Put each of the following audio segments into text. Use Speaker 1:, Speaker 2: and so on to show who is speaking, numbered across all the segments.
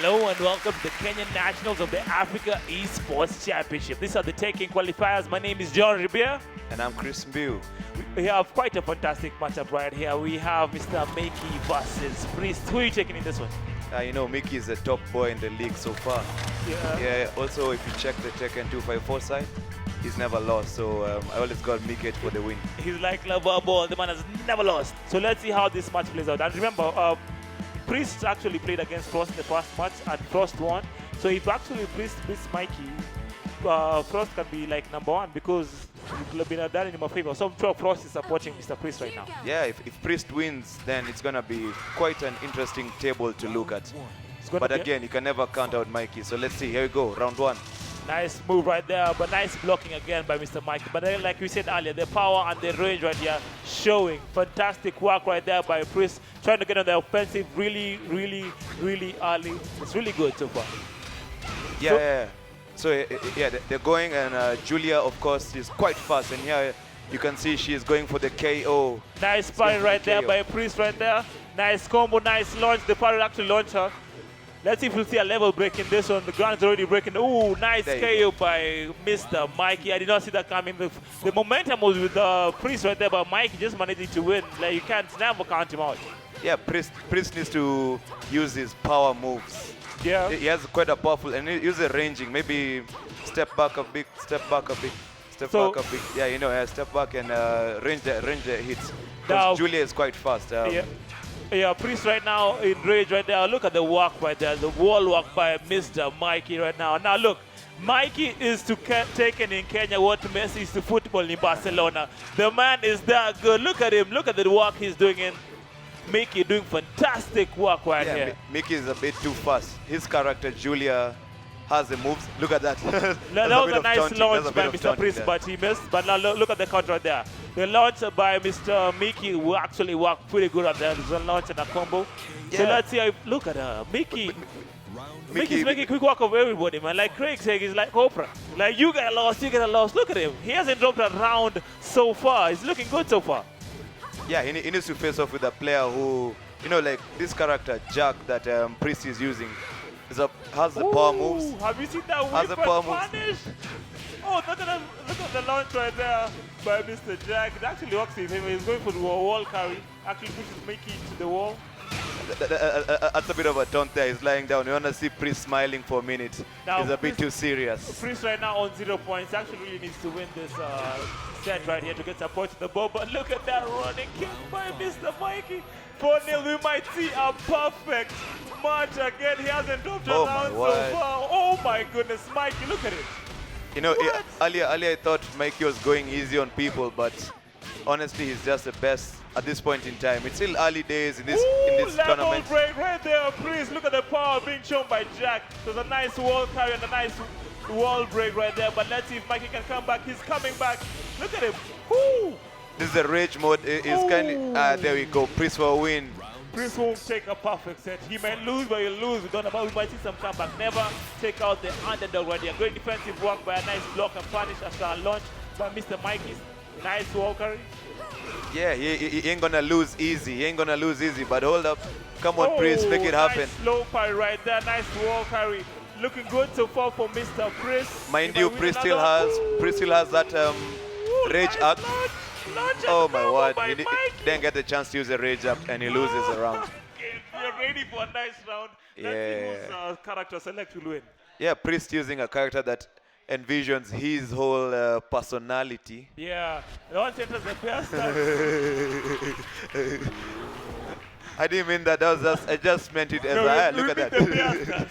Speaker 1: Hello and welcome to the Kenyan Nationals of the Africa Esports Championship. These are the Tekken qualifiers. My name is John Ribier.
Speaker 2: And I'm Chris Mbiu.
Speaker 1: We have quite a fantastic matchup right here. We have Mr. Mickey versus Priest. Who are you taking in this one?
Speaker 2: You know, Mickey is the top boy in the league so far. Yeah. Also, if you check the Tekken 254 side, he's never lost. So I always got Mickey for the win.
Speaker 1: He's like Lover Ball. The man has never lost. So let's see how this match plays out. And remember, Priest actually played against Frost in the first match and Frost won. So if actually Priest beats Mikey, Frost can be like #1 because it will have done him a favor. So I'm sure Frost is supporting Mr. Priest right now.
Speaker 2: Yeah, if Priest wins, then it's going to be quite an interesting table to look at. But again, you can never count out Mikey. So let's see. Here we go. Round 1.
Speaker 1: Nice move right there, but nice blocking again by Mr. Mikey. But then, like we said earlier, the power and the range right here showing. Fantastic work right there by Priest, trying to get on the offensive really early. It's really good so far.
Speaker 2: So they're going, and Julia, of course, is quite fast. And here you can see she is going for the KO.
Speaker 1: Nice parry right there by Priest right there. Nice combo, nice launch. The parry actually launched her. Let's see if we'll see a level break in this one. The ground is already breaking. Ooh, nice KO by Mr. Mikey. I did not see that coming. The momentum was with Priest right there, but Mikey just managed to win. Like, you can't never count him out.
Speaker 2: Yeah, Priest needs to use his power moves.
Speaker 1: Yeah.
Speaker 2: He has quite a powerful, and he uses ranging. Maybe step back a bit, step back a bit, step back a bit. Yeah, you know, step back and range the hits. Because Julia is quite fast.
Speaker 1: Yeah, Priest right now in rage right there. Look at the work right there, the wall work by Mr. Mikey right now. Now look, Mikey is to Tekken in Kenya what Messi is to football in Barcelona. The man is that good. Look at him. Look at the work he's doing in. Mickey doing fantastic work right here.
Speaker 2: Mickey is a bit too fast. His character, Julia, has the moves. Look at that.
Speaker 1: That was a nice launch by Mr. Priest, but he missed. But now look at the counter right there. The launch by Mr. Mickey will actually work pretty good at that. There's a launch and a combo. Yeah. So let's see. Look at her. Mickey's making quick work of everybody, man. Like Craig said, he's like Oprah. Like, you get lost, you get lost. Look at him. He hasn't dropped a round so far. He's looking good so far.
Speaker 2: Yeah, he needs to face off with a player who, you know, like this character, Jack, that Priest is using, has the power moves.
Speaker 1: Have you seen that whip and punish? Oh, look at the launch right there by Mr. Jack. It actually works in him. He's going for the wall carry. Actually pushes Mickey to the wall.
Speaker 2: That's a bit of a taunt there. He's lying down. You want to see Priest smiling for a minute. Now, he's a bit too serious.
Speaker 1: Priest right now on 0 points. Actually really needs to win this set right here to get support to the ball. But look at that running kick by Mr. Mikey. 4-0. We might see a perfect match again. He hasn't dropped a round so far. Oh my goodness, Mikey, look at it.
Speaker 2: You know, earlier I thought Mikey was going easy on people, but honestly, he's just the best at this point in time. It's still early days in this tournament.
Speaker 1: Break right there, please. Look at the power being shown by Jack. There's a nice wall carry and a nice wall break right there. But let's see if Mikey can come back. He's coming back. Look at him. Woo!
Speaker 2: This is the rage mode. There we go. Priest for a win.
Speaker 1: Priest won't take a perfect set. He might lose, but he'll lose. We might see some comeback. Never take out the underdog right here. Great defensive work by a nice block and punish after a launch by Mr. Mikey's. Nice wall carry.
Speaker 2: Yeah, he ain't gonna lose easy. He ain't gonna lose easy. But hold up. Come on, Priest. Make it happen.
Speaker 1: Nice slow parry right there. Nice wall carry. Looking good so far for Mr. Priest.
Speaker 2: Mind you, Priest still has that rage act. Oh my word, he didn't get the chance to use a rage up and he loses a round.
Speaker 1: You're ready for a nice round. Let's see whose character select will win.
Speaker 2: Yeah, Priest using a character that envisions his whole personality.
Speaker 1: Yeah, once enters the PR
Speaker 2: I didn't mean that. I just meant it as look at that.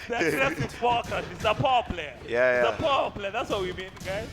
Speaker 1: That's his power. It's a power player.
Speaker 2: Yeah.
Speaker 1: It's a power player. That's what we mean, guys.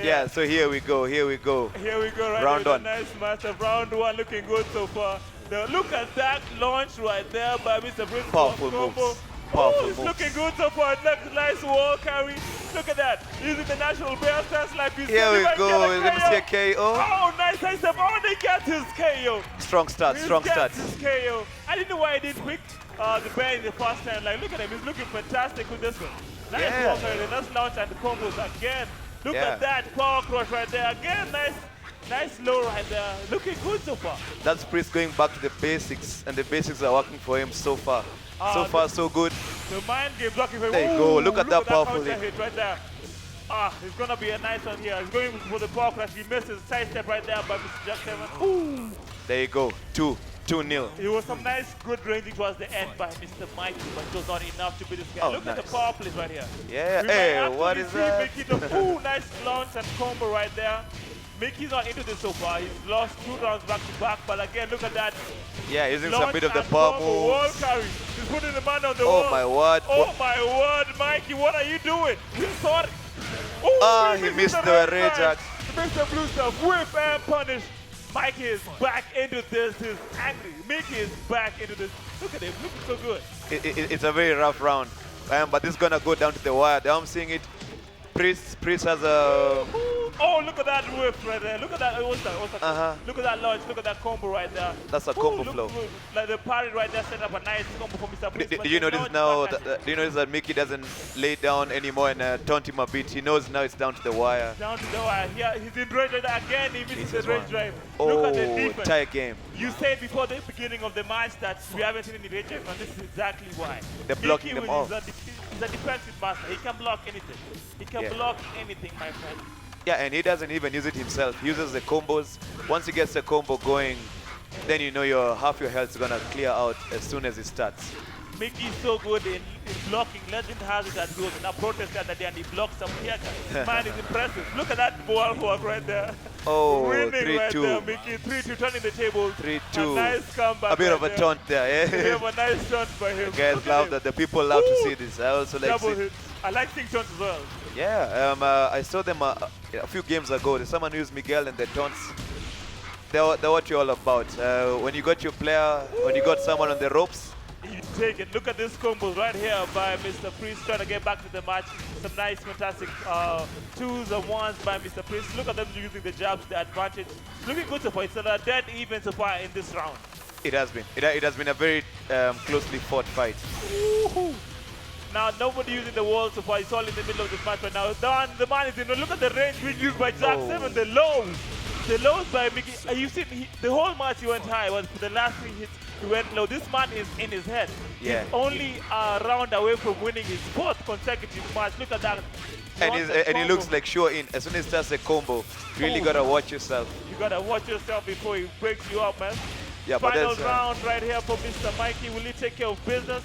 Speaker 2: Yeah, so here we go.
Speaker 1: Here we go right
Speaker 2: round
Speaker 1: here.
Speaker 2: One.
Speaker 1: Nice matchup. Round 1 looking good so far. Look at that launch right there by Mr. Prince.
Speaker 2: Powerful moves. Powerful moves.
Speaker 1: Looking good so far. Nice wall carry. Look at that. Using the national bear stance like you said.
Speaker 2: Here we go. Let me see a KO.
Speaker 1: Oh, nice step. Oh, they get his KO.
Speaker 2: Strong start.
Speaker 1: His KO. I didn't know why he didn't pick the bear in the first time. Like, look at him. He's looking fantastic with this one. Nice wall carry. Nice launch and the combos again. Look at that power crush right there. Again, nice low right there. Looking good so far.
Speaker 2: That's Priest going back to the basics, and the basics are working for him so far. So far, so good.
Speaker 1: The mind game blocking.
Speaker 2: There you go. Look at that powerful
Speaker 1: hit right there. It's gonna be a nice one here. He's going for the power crash. He missed his side step right there by Mr. Jack 7. Ooh.
Speaker 2: There you go. 2-0.
Speaker 1: It was some nice, good ranging towards the end by Mr. Mikey, but it was not enough to beat this guy. Look at the power plays right here.
Speaker 2: Yeah. Hey, what is that?
Speaker 1: Mickey, nice launch and combo right there. Mickey's not into this so far. He's lost 2 rounds back to back, but again, look at that.
Speaker 2: Yeah, using some bit of the power moves.
Speaker 1: Wall carry. He's putting the man on the wall.
Speaker 2: Oh my word.
Speaker 1: Oh my word, Mikey, what are you doing? We thought.
Speaker 2: He missed the rage axe.
Speaker 1: Mr. Blue stuff, whip and punish. Mikey is back into this. He's angry. Mickey is back into this. Look at him, looking so good.
Speaker 2: It's a very rough round, but this is gonna go down to the wire. I'm seeing it. Priest has a.
Speaker 1: Oh, look at that whip right there. Look at that. What's that? Look at that launch. Look at that combo right there.
Speaker 2: That's a combo flow.
Speaker 1: Like the parry right there set up a nice combo for Mr. Priest.
Speaker 2: Do you notice now? Do you notice that Mickey doesn't lay down anymore and taunt him a bit? He knows now it's down to the wire.
Speaker 1: Down to the wire. Yeah, he's in rage right there again. He misses the rage drive.
Speaker 2: Oh,
Speaker 1: look at the defense.
Speaker 2: tight game.
Speaker 1: You said before the beginning of the match that we haven't seen any rage drive, and this is exactly why.
Speaker 2: They're blocking them all.
Speaker 1: He's a defensive master. He can block anything. He can block anything, my friend.
Speaker 2: Yeah, and he doesn't even use it himself. He uses the combos. Once he gets the combo going, then you know half your health is gonna clear out as soon as it starts.
Speaker 1: Mickey's so good in blocking. Legend has it that he was in a protest the other day and he blocked some here. This man is impressive. Look at that ball work right there.
Speaker 2: Oh,
Speaker 1: winning
Speaker 2: 3-2.
Speaker 1: right there, Mickey. 3-2, turning the table.
Speaker 2: 3-2.
Speaker 1: A nice comeback.
Speaker 2: A bit of a taunt there.
Speaker 1: We have a nice taunt by him.
Speaker 2: The guys love that. The people love to see this. I also like
Speaker 1: double hit. I like seeing taunts as well.
Speaker 2: Yeah, I saw them a few games ago. There's someone used Miguel and the taunts. They're what you're all about. When you got your player, when you got someone on the ropes,
Speaker 1: you take it. Look at this combo right here by Mr. Priest trying to get back to the match. Some nice, fantastic 2s and 1s by Mr. Priest. Look at them using the jabs, the advantage. Looking good so far. It's a dead even so far in this round.
Speaker 2: It has been. It has been a very closely fought fight.
Speaker 1: Now nobody using the wall so far. It's all in the middle of this match right now. The man is in. Look at the range being used by Jack 7. The lows by Mickey. You see, the whole match he went high. Was for the last 3 hits he went low. This man is in his head.
Speaker 2: Yeah.
Speaker 1: He's only a round away from winning his 4th consecutive match. Look at that.
Speaker 2: And he looks like sure in. As soon as he starts a combo, you really gotta watch yourself.
Speaker 1: You gotta watch yourself before he breaks you up, man.
Speaker 2: Yeah,
Speaker 1: Final round right here for Mr. Mikey. Will he take care of business?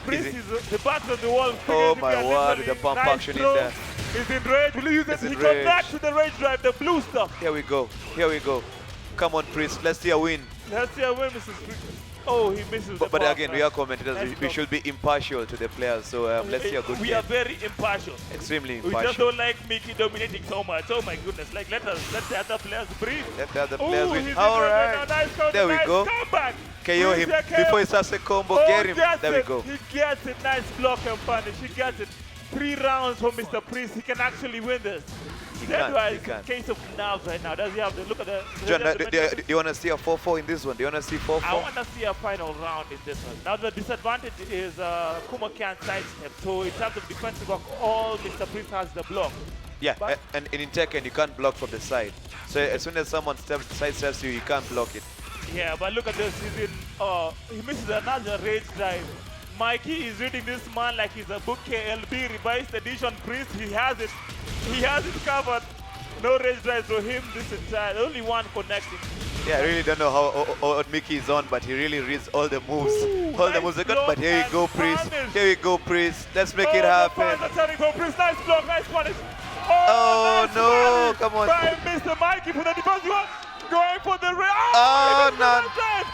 Speaker 1: Priest is the back of the wall.
Speaker 2: Oh my word, the pump action in there.
Speaker 1: He's in rage. Will he use it? He comes back to the rage drive, the blue stuff.
Speaker 2: Here we go. Here we go. Come on, Priest. Let's see a win.
Speaker 1: Let's see a win, Mrs. Priest. Oh, he misses the
Speaker 2: But again, we are commentators. We should be impartial to the players. So let's see a good game.
Speaker 1: We are very impartial.
Speaker 2: Extremely impartial.
Speaker 1: We just don't like Mickey dominating so much. Oh my goodness. Like, let the other players breathe.
Speaker 2: Let the other players win.
Speaker 1: All
Speaker 2: right.
Speaker 1: Nice
Speaker 2: there we go.
Speaker 1: Comeback.
Speaker 2: KO him before he starts a combo. Get him. There we go.
Speaker 1: He gets it. Nice block and punish. He gets it. 3 rounds from Mr. Priest. He can actually win this. That's why it's a case of nerves right now. Does he have to look at the...
Speaker 2: John, do you want to see a 4-4 in this one? Do you want to see 4-4?
Speaker 1: I want to see a final round in this one. Now the disadvantage is Kuma can't sidestep. So in terms of defensive work, all Mr. Priest has the block.
Speaker 2: Yeah, and in Tekken, you can't block from the side. So as soon as someone sidesteps you, you can't block it.
Speaker 1: Yeah, but look at this. He's in, he misses another rage drive. Mikey is reading this man like he's a book. KLB revised edition Priest. He has it. He has it covered. No rage drive for him this entire. Only one connecting.
Speaker 2: Yeah, I really don't know how Mickey is on, but he really reads all the moves. All the moves. But here you go, Priest. Here we go, Priest. Let's make it happen.
Speaker 1: Priest. Nice block, nice punish.
Speaker 2: Oh,
Speaker 1: nice
Speaker 2: no, come on.
Speaker 1: By Mr. Mikey for the defense. Going for the rage.
Speaker 2: Oh, no.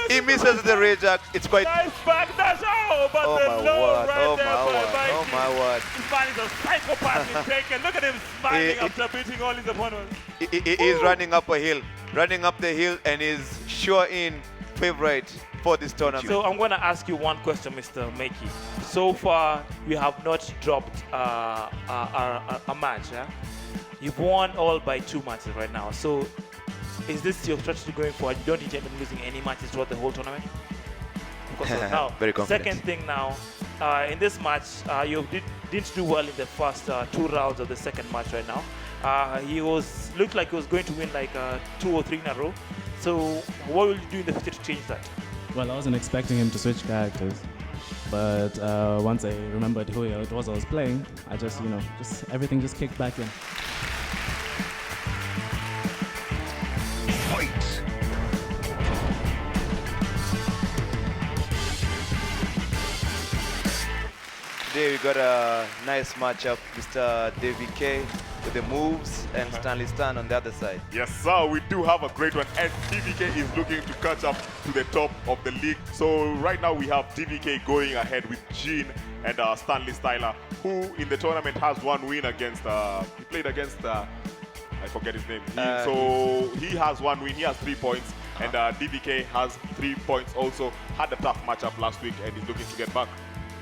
Speaker 2: He misses the rage act. It's quite
Speaker 1: nice back dash. Oh, but the low right there by
Speaker 2: Oh my word.
Speaker 1: This man is a psychopath in Tekken. Look at him smiling after beating all his opponents.
Speaker 2: He's running up a hill. Running up the hill and is sure in favorite for this tournament.
Speaker 1: So I'm going to ask you one question, Mr. Mikey. So far, you have not dropped a match. Yeah? You've won all by 2 matches right now. So is this your strategy going forward? You don't intend on losing any matches throughout the whole tournament? Now,
Speaker 2: very confident.
Speaker 1: Second thing now, in this match, you didn't do well in the first 2 rounds of the second match right now. Looked like he was going to win like 2 or 3 in a row. So what will you do in the future to change that?
Speaker 3: Well, I wasn't expecting him to switch characters, but once I remembered who it was I was playing, I just, everything just kicked back in.
Speaker 4: Fight!
Speaker 2: Today we got a nice matchup, Mr. DVK with the moves and Stanley Stan on the other side.
Speaker 5: Yes, sir, we do have a great one, and DVK is looking to catch up to the top of the league. So right now we have DVK going ahead with Gene and Stanley Styler, who in the tournament has one win against, he played against, I forget his name. So he has one win, he has 3 points, and DVK has 3 points also. Had a tough matchup last week and he's looking to get back.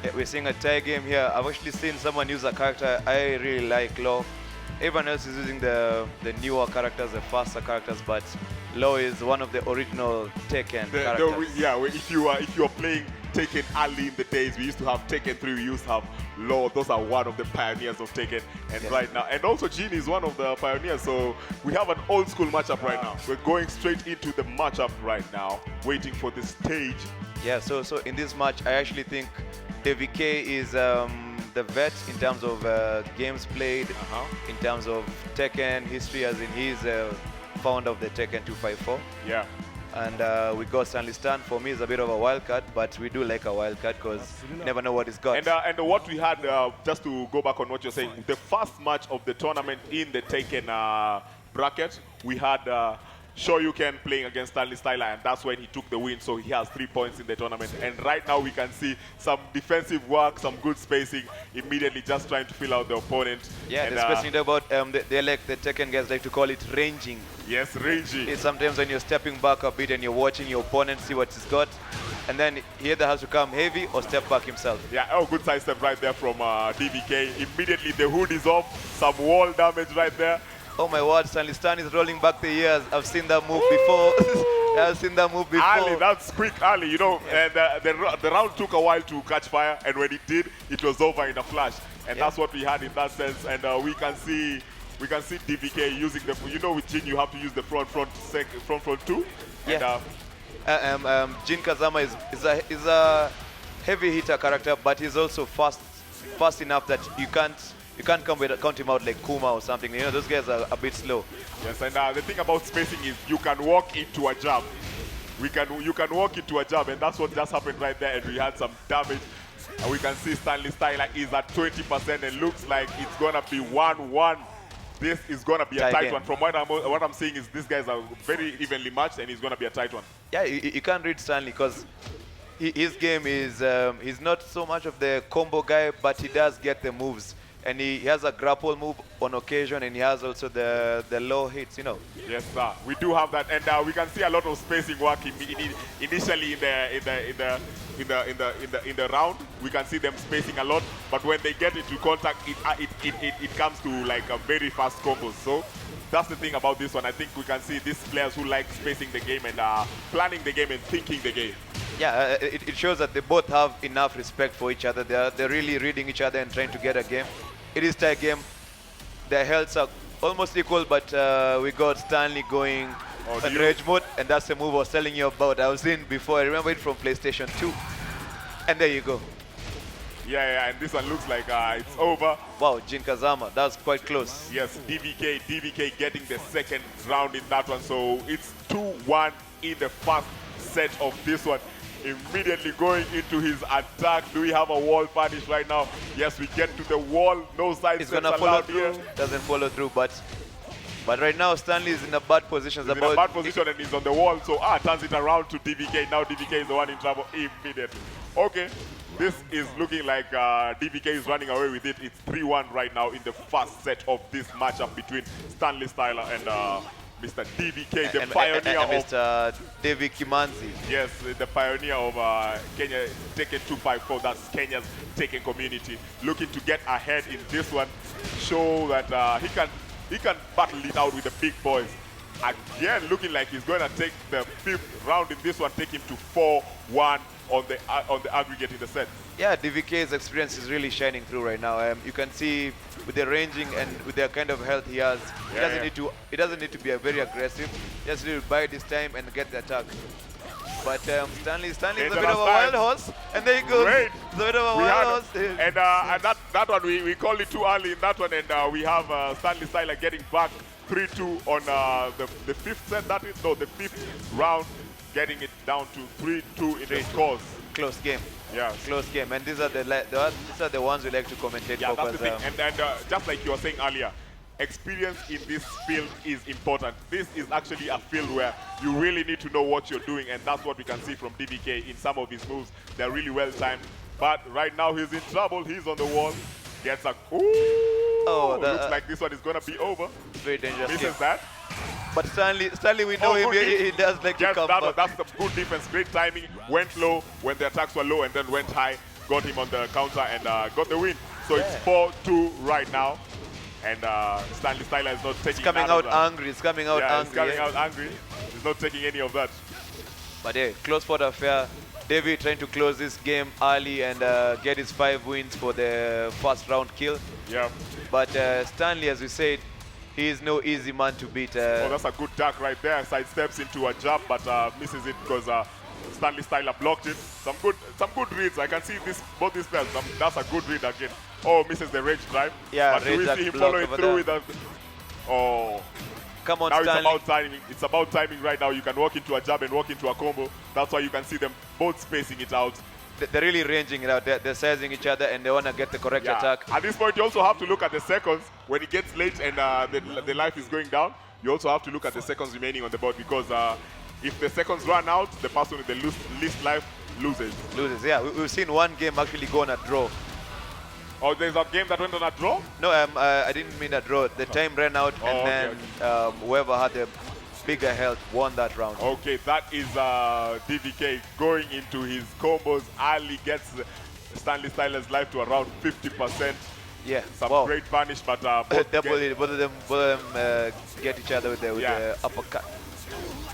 Speaker 2: Yeah, we're seeing a tie game here. I've actually seen someone use a character I really like, Law. Everyone else is using the newer characters, the faster characters, but Law is one of the original Tekken characters.
Speaker 5: If you are playing Tekken early in the days, we used to have Tekken 3, we used to have Law. Those are one of the pioneers of Tekken, and right now, and also Gene is one of the pioneers. So we have an old school matchup right now. We're going straight into the matchup right now, waiting for the stage.
Speaker 2: Yeah, so in this match, I actually think DVK is the vet in terms of games played, in terms of Tekken history, as in he's founder of the Tekken 254.
Speaker 5: Yeah.
Speaker 2: And we got Stanley Stan. For me, is a bit of a wild card, but we do like a wild card because you never know what he's got.
Speaker 5: And what we had, just to go back on what you're saying, the first match of the tournament in the Tekken bracket, we had Shoryuken playing against Stanley Styler, and that's when he took the win, so he has 3 points in the tournament. And right now we can see some defensive work, some good spacing, immediately just trying to fill out the opponent.
Speaker 2: Yeah, and the spacing about, they like, the Tekken guys like to call it ranging.
Speaker 5: Yes, ranging.
Speaker 2: It's sometimes when you're stepping back a bit and you're watching your opponent see what he's got, and then he either has to come heavy or step back himself.
Speaker 5: Yeah, good side step right there from DVK. Immediately the hood is off, some wall damage right there.
Speaker 2: Oh my word, Stanley Stan is rolling back the years. I've seen that move before. I've seen that move before.
Speaker 5: Ali, that's quick, Ali, you know. Yeah. And the round took a while to catch fire, and when it did, it was over in a flash. And that's what we had in that sense. And we can see DVK using the, you know, with Jin you have to use the front two.
Speaker 2: Yeah. And, Jin Kazama is a heavy hitter character, but he's also fast enough that you can't count him out like Kuma or something. You know, those guys are a bit slow.
Speaker 5: Yes, and the thing about spacing is you can walk into a jab. You can walk into a jab, and that's what just happened right there, and we had some damage. And we can see Stanley Styler is at 20%, and looks like it's gonna be 1-1. This is gonna be a tight one. From what I'm seeing is these guys are very evenly matched, and it's gonna be a tight one.
Speaker 2: Yeah, you can't read Stanley because his game is he's not so much of the combo guy, but he does get the moves. And he has a grapple move on occasion, and he has also the low hits, you know.
Speaker 5: Yes, sir. We do have that, and we can see a lot of spacing work initially in the round. We can see them spacing a lot, but when they get into contact, it comes to like a very fast combo. So that's the thing about this one. I think we can see these players who like spacing the game and planning the game and thinking the game.
Speaker 2: Yeah, it shows that they both have enough respect for each other. They're really reading each other and trying to get a game. It is tie game. Their healths are almost equal, but we got Stanley going on rage mode, and that's the move I was telling you about. I was in before. I remember it from PlayStation 2. And there you go.
Speaker 5: Yeah, and this one looks like it's over.
Speaker 2: Wow, Jin Kazama, that's quite close.
Speaker 5: Yes, DVK getting the second round in that one. So it's 2-1 in the first set of this one. Immediately going into his attack. Do we have a wall punish right now? Yes, we get to the wall. No side
Speaker 2: steps allowed here. Doesn't follow through, but right now Stanley is in a bad position.
Speaker 5: He's in a bad position and he's on the wall. So turns it around to DVK. Now DVK is the one in trouble immediately. Okay, this is looking like DVK is running away with it. It's 3-1 right now in the first set of this matchup between Stanley Styler and Mr. DVK, the pioneer of
Speaker 2: Mr. David Kimanzi.
Speaker 5: Yes, the pioneer of Kenya Tekken 254. That's Kenya's Tekken community. Looking to get ahead in this one, show that he can battle it out with the big boys. Again, looking like he's going to take the 5th round in this one, take him to 4-1 on the aggregate in the set.
Speaker 2: Yeah, DVK's experience is really shining through right now. You can see with the ranging and with the kind of health he has, he doesn't need to be very aggressive. He just need to bide his time and get the attack. But Stanley is a bit
Speaker 5: Dangerous
Speaker 2: of a wild
Speaker 5: time.
Speaker 2: horse, and there he goes.
Speaker 5: Great.
Speaker 2: It's a bit of a
Speaker 5: We
Speaker 2: wild
Speaker 5: had,
Speaker 2: horse.
Speaker 5: and that one we called it too early in that one, and we have Stanley Styler getting back 3-2 on the fifth set. That is the fifth round, getting it down to 3-2 in the scores.
Speaker 2: Close game.
Speaker 5: Yeah,
Speaker 2: Close game, and these are the ones we like to commentate.
Speaker 5: yeah,
Speaker 2: for,
Speaker 5: that's the
Speaker 2: 'cause,
Speaker 5: thing. And just like you were saying earlier, experience in this field is important. This is actually a field where you really need to know what you're doing, and that's what we can see from DVK in some of his moves. They're really well timed. But right now he's in trouble. He's on the wall. Gets a looks like this one is gonna be over.
Speaker 2: very dangerous game.
Speaker 5: Misses that.
Speaker 2: But Stanley, we know him. He does like to come back.
Speaker 5: That's the good defense. Great timing. Went low when the attacks were low, and then went high. Got him on the counter and got the win. So it's 4-2 right now. And Stanley Styler is not taking.
Speaker 2: It's coming out angry. It's coming out angry.
Speaker 5: It's coming out angry. He's not taking any of that.
Speaker 2: But hey, close fought affair. David trying to close this game early and get his 5 wins for the first round kill.
Speaker 5: Yeah.
Speaker 2: But Stanley, as we said, he is no easy man to beat.
Speaker 5: Oh, that's a good duck right there. Side steps into a jab, but misses it because Stanley Styler blocked it. Some good reads. I can see both these players. That's a good read again. Oh, misses the range drive.
Speaker 2: Yeah,
Speaker 5: but do we see him follow it through with a? Oh.
Speaker 2: Come on,
Speaker 5: now
Speaker 2: Stanley.
Speaker 5: it's about timing. It's about timing right now. You can walk into a jab and walk into a combo. That's why you can see them both spacing it out.
Speaker 2: They're really ranging it out. They're sizing each other and they want to get the correct attack.
Speaker 5: At this point, you also have to look at the seconds. When it gets late and the life is going down, you also have to look at the seconds remaining on the board because if the seconds run out, the person with the least life loses.
Speaker 2: Yeah. We've seen one game actually go on a draw.
Speaker 5: Oh, there's a game that went on a draw?
Speaker 2: No, I didn't mean a draw. The time ran out and then whoever had the bigger health won that round.
Speaker 5: Okay, that is DVK going into his combos. Ali gets Stanley Styler's life to around 50%.
Speaker 2: Yeah,
Speaker 5: Some great vanish, but both
Speaker 2: both of them get each other with the uppercut.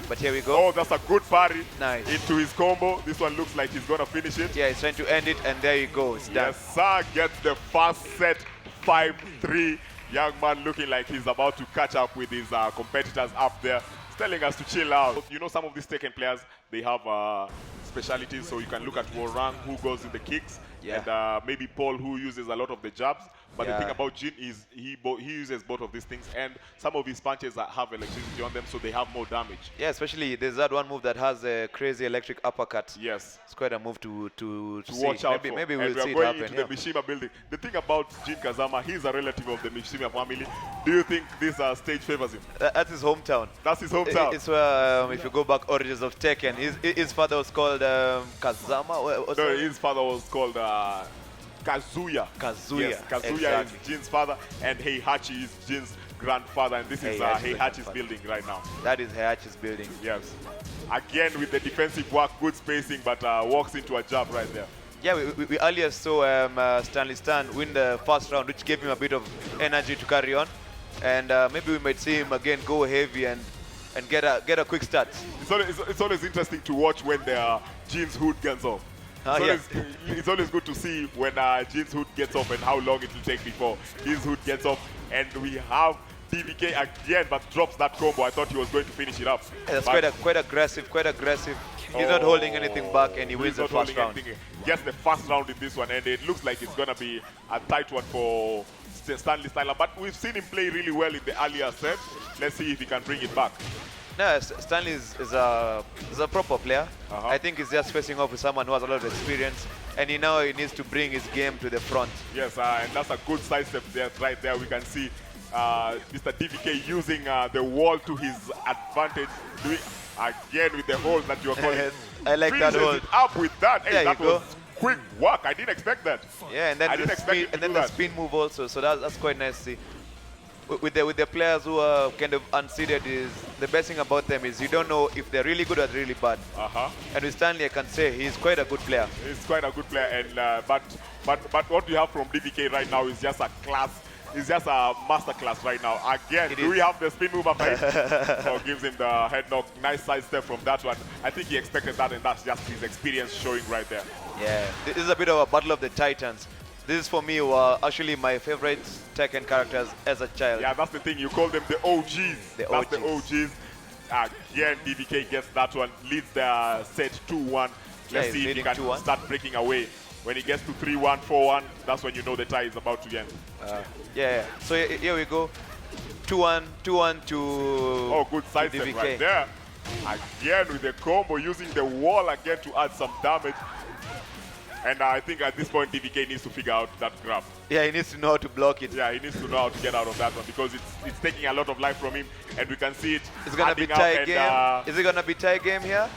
Speaker 2: But here we go.
Speaker 5: Oh, that's a good parry.
Speaker 2: Nice.
Speaker 5: Into his combo. This one looks like he's gonna finish it.
Speaker 2: Yeah, he's trying to end it, and there you go. It's done.
Speaker 5: Yes, sir. Gets the first set 5-3. Young man looking like he's about to catch up with his competitors up there. He's telling us to chill out. You know, some of these Tekken players, they have specialities, so you can look at Warang, who goes in the kicks, and maybe Paul, who uses a lot of the jabs. But the thing about Jin is he uses both of these things, and some of his punches have electricity on them, so they have more damage.
Speaker 2: Yeah, especially there's that one move that has a crazy electric uppercut.
Speaker 5: Yes.
Speaker 2: It's quite a move to
Speaker 5: watch out
Speaker 2: maybe,
Speaker 5: for.
Speaker 2: Maybe
Speaker 5: and
Speaker 2: we'll see
Speaker 5: we are
Speaker 2: it
Speaker 5: going
Speaker 2: happen.
Speaker 5: into the Mishima building. The thing about Jin Kazama, he's a relative of the Mishima family. Do you think this stage favors him?
Speaker 2: That's his hometown.
Speaker 5: That's his hometown.
Speaker 2: It's where, if you go back origins of Tekken, his father was called Kazama.
Speaker 5: No, his father was called Kazuya. Yes, Kazuya is Jin's father, and Heihachi is Jin's grandfather, and this is Heihachi's building right now.
Speaker 2: That is Heihachi's building.
Speaker 5: Yes. Again with the defensive work, good spacing, but walks into a jab right there.
Speaker 2: Yeah, we earlier saw Stanley Stan win the first round, which gave him a bit of energy to carry on, and maybe we might see him again go heavy and get a quick start.
Speaker 5: It's always interesting to watch when the Jin's hood gets off. It's always good to see when Jin's hood gets off and how long it will take before his hood gets off. And we have DVK again, but drops that combo. I thought he was going to finish it up.
Speaker 2: Yeah, that's quite aggressive. He's not holding anything back, and he wins the first round.
Speaker 5: Gets the first round in this one, and it looks like it's going to be a tight one for Stanley Styler. But we've seen him play really well in the earlier set. Let's see if he can bring it back.
Speaker 2: No, Stanley is a proper player. I think he's just facing off with someone who has a lot of experience, and he needs to bring his game to the front.
Speaker 5: Yes, and that's a good sidestep there. Right there, we can see Mr. DVK using the wall to his advantage. Doing again with the hold that you're calling.
Speaker 2: I like that hold.
Speaker 5: Up with that. Hey, that was quick work. I didn't expect that.
Speaker 2: Yeah, and then the spin move also. So that's quite nice to see. With the players who are kind of unseeded, is the best thing about them is you don't know if they're really good or really bad. And with Stanley, I can say he's quite a good player.
Speaker 5: He's quite a good player, and but what we have from DVK right now is just a class. It's just a master class right now. Again, we have the spin move after it? Or gives him the head knock. Nice side step from that one. I think he expected that, and that's just his experience showing right there.
Speaker 2: Yeah, this is a bit of a battle of the titans. This is for me actually my favorite Tekken characters as a child.
Speaker 5: Yeah, that's the thing. You call them the OGs.
Speaker 2: The
Speaker 5: that's
Speaker 2: OGs.
Speaker 5: the OGs. again, DVK gets that one, leads the set 2-1. Let's see if he can start breaking away. When he gets to 3-1, 4-1, that's when you know the tie is about to end.
Speaker 2: Yeah. So here we go. 2-1 to
Speaker 5: oh, good side step right there. Again with the combo, using the wall again to add some damage. And I think at this point, DVK needs to figure out that grab.
Speaker 2: Yeah, he needs to know how to block it.
Speaker 5: Yeah, he needs to know how to get out of that one because it's taking a lot of life from him, and we can see it.
Speaker 2: It's gonna be tie game. Is it gonna be tie game here?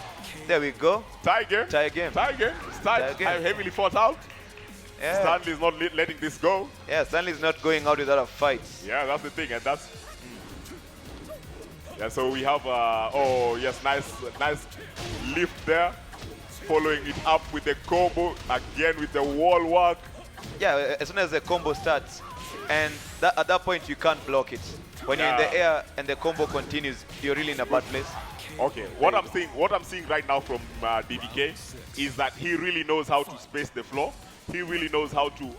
Speaker 2: There we go.
Speaker 5: Tie game.
Speaker 2: Tie game.
Speaker 5: Tie game. Heavily fought out.
Speaker 2: Yeah.
Speaker 5: Stanley is not letting this go.
Speaker 2: Yeah, Stanley is not going out without a fight.
Speaker 5: Yeah, that's the thing, and that's. Yeah, so we have. Oh yes, nice lift there. Following it up with the combo again with the wall work.
Speaker 2: Yeah, as soon as the combo starts, and at that point you can't block it. When you're in the air and the combo continues, you're really in a bad place.
Speaker 5: Okay, what I'm seeing right now from DVK is that he really knows how to space the floor. He really knows how to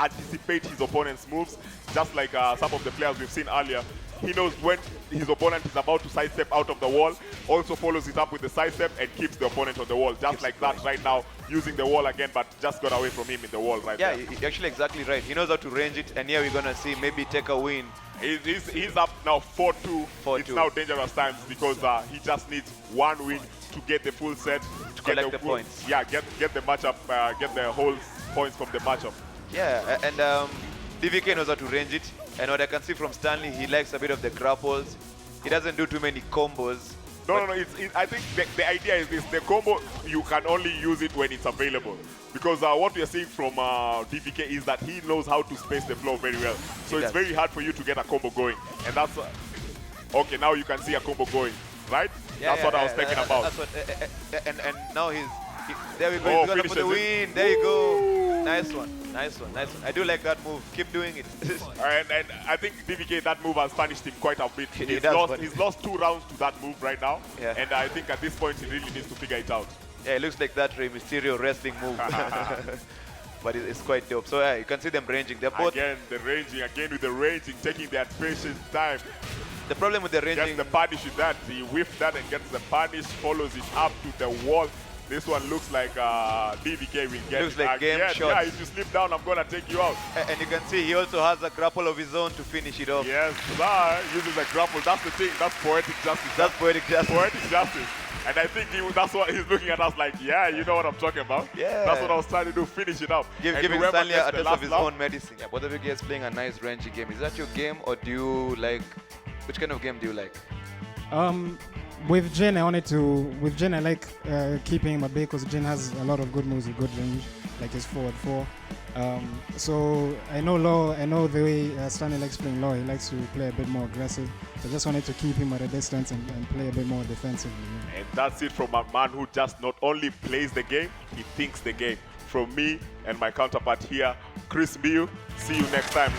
Speaker 5: anticipate his opponent's moves, just like some of the players we've seen earlier. He knows when his opponent is about to sidestep out of the wall, also follows it up with the sidestep and keeps the opponent on the wall, just like that right now, using the wall again, but just got away from him in the wall right there.
Speaker 2: Yeah, you're actually exactly right. He knows how to range it, and here we're going to see maybe take a win.
Speaker 5: He's up now 4-2. It's now dangerous times because he just needs one win to get the full set.
Speaker 2: To collect the points.
Speaker 5: Yeah, get the matchup, get the whole points from the matchup.
Speaker 2: Yeah, and DVK knows how to range it. And what I can see from Stanley, he likes a bit of the grapples. He doesn't do too many combos.
Speaker 5: No. I think the idea is this. The combo, you can only use it when it's available. Because what we are seeing from DVK is that he knows how to space the floor very well. So it's very hard for you to get a combo going. And that's... okay, now you can see a combo going, right?
Speaker 2: Yeah,
Speaker 5: that's what I was thinking about.
Speaker 2: That's what, and now there we go, he's going for the win. There you go. Nice one. I do like that move. Keep doing it.
Speaker 5: and I think DVK, that move has punished him quite a bit. He's lost 2 rounds to that move right now.
Speaker 2: Yeah.
Speaker 5: And I think at this point he really needs to figure it out.
Speaker 2: Yeah, it looks like that Rey Mysterio wrestling move. But it's quite dope. So yeah, you can see them ranging. They're both...
Speaker 5: Again with the ranging, taking their precious time.
Speaker 2: The problem with the ranging...
Speaker 5: Gets the punish with that. He whiffed that and gets the punish, follows it up to the wall. This one looks like DVK will get
Speaker 2: looks like game shots.
Speaker 5: Yeah, if you slip down, I'm going to take you out.
Speaker 2: And you can see he also has a grapple of his own to finish it off.
Speaker 5: Yes, uses a grapple. That's the thing. That's poetic justice.
Speaker 2: That's poetic justice.
Speaker 5: Poetic justice. And I think that's what he's looking at us like, yeah, you know what I'm talking about?
Speaker 2: Yeah.
Speaker 5: That's what I was trying to do, finish it up.
Speaker 2: Giving Stanley a taste of his own medicine. Yeah, both of you guys playing a nice ranging game. Is that your game, or do you like... Which kind of game do you like?
Speaker 4: With Jin, I like keeping him at bay because Jin has a lot of good moves with good range, like his forward 4. So I know the way Stanley likes playing Law. He likes to play a bit more aggressive. So I just wanted to keep him at a distance and play a bit more defensively. Yeah.
Speaker 5: And that's it from a man who just not only plays the game, he thinks the game. From me and my counterpart here, Chris Biu. See you next time.